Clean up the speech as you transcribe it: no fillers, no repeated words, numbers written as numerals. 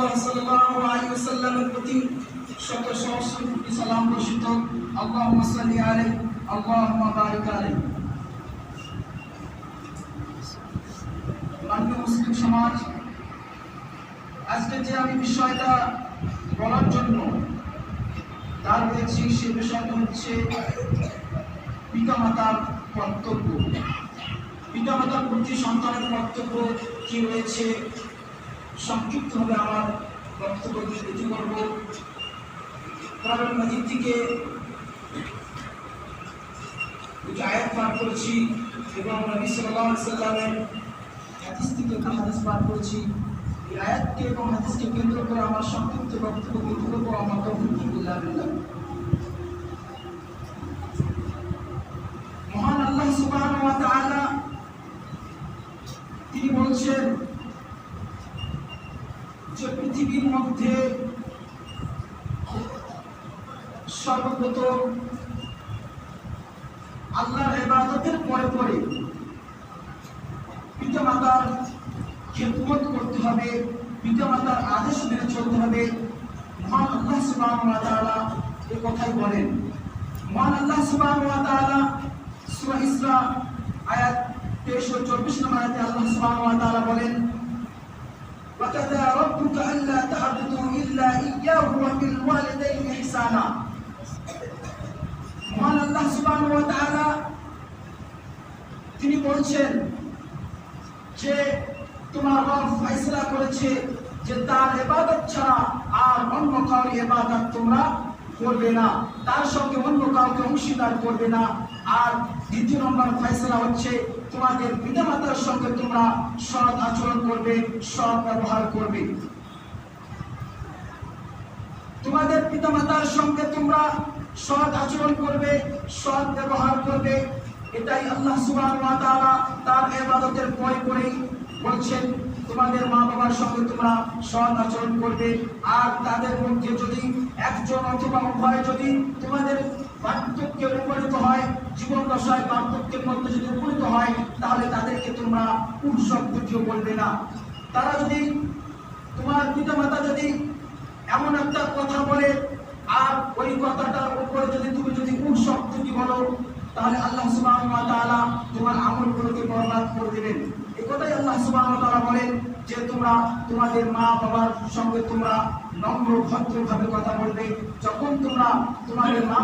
রাসূলুল্লাহ সাল্লাল্লাহু আলাইহি ওয়াসাল্লামের প্রতি শত সহস্র কোটি সালাম বর্ষিত। আল্লাহুম্মা সাল্লি আলাইহি আল্লাহুম্মা বারিক আলাইহি। মাননীয় মুসলিম সমাজ, আজকে যে আমি বিষয়টা বলার জন্য দাঁড় হয়েছি সে বিষয়টা হচ্ছে পিতামাতার কর্তব্য। পিতামাতার প্রতি সন্তানের কর্তব্য কি রয়েছে সংক্ষিপ্তভাবে আমার বক্তব্য শুরু করব। কোরআন মাজিদ থেকে দুটি আয়াত পাঠ করেছি এবং নবী সাল্লাল্লাহু আলাইহি ওয়াসাল্লামের হাদিস থেকে একটি হাদিস পাঠ করেছি। এই আয়াতকে এবং হাদিসকে কেন্দ্র করে আমার সংক্ষিপ্ত বক্তব্য শুরু করব। আমার তৌফিক বিল্লাহ। মহান আল্লাহ সুবহানাহু ওয়া তাআলা তিনি বলছেন যে পৃথিবীর মধ্যে সর্বপ্রথম আল্লাহর ইবাদতের পরে পরে পিতামাতার খেদমত করতে হবে, পিতামাতার আদেশ মেনে চলতে হবে। মহান আল্লাহ সুবহানাহু ওয়া তাআলা এই কথাই বলেন। মহান আল্লাহ সুবহানাহু ওয়া তাআলা সূরা ইসরা আয়াত 23 ও 24 নম্বর আয়াতে আল্লাহ সুবহানাহু ওয়া তাআলা বলেন, وَقَضَى رَبُّكَ أَلَّا تَعْبُدُوا إِلَّا إِيَّاهُ وَبِالْوَالِدَيْنِ إِحْسَانًا। মহান আল্লাহ সুবহানাহু ওয়া তাআলা তিনি বলছেন যে তোমার রব ফয়সালা করেছে যে তার ইবাদত ছাড়া আর অন্য কারো ইবাদত তোমরা করবে না, তার সঙ্গে অন্য কাউকে অংশীদার করবে না। আর দ্বিতীয় নম্বর ফয়সালা হচ্ছে তোমাদের পিতামাতার সঙ্গে তোমরা সৎ আচরণ করবে, সৎ ব্যবহার করবে। তোমাদের পিতামাতার সঙ্গে তোমরা সৎ আচরণ করবে, সৎ ব্যবহার করবে। এটাই আল্লাহ সুবহানাহু ওয়া তাআলা তার ইবাদতের পরে পরেই বলছেন তোমাদের মা বাবার সঙ্গে তোমরা সৎ আচরণ করবে। আর তাদের মধ্যে যদি একজন অথবা উভয় যদি তোমাদের বার্ধক্যে উপনীত হয়, জীবন দশায় বার্ধক্যের মধ্যে যদি উপনীত হয়, তাহলে তাদেরকে তোমরা পুরুষত্বটিও বলবে না। তারা যদি তোমার পিতামাতা যদি এমন একটা কথা বলে আর ওই কথাটার উপরে যদি তুমি যদি পুরুষত্বটি বলো, তাহলে আল্লাহ সুবহানাহু ওয়া তাআলা তোমার আমলগুলোকে বরবাদ করে দেবেন। এই কথাই আল্লাহ সুবহানাহু ওয়া তাআলা বলেন যে তোমরা তোমাদের মা বাবার সঙ্গে তোমরা নম্র ভদ্রভাবে কথা বলবে। যখন তোমরা তোমাদের মা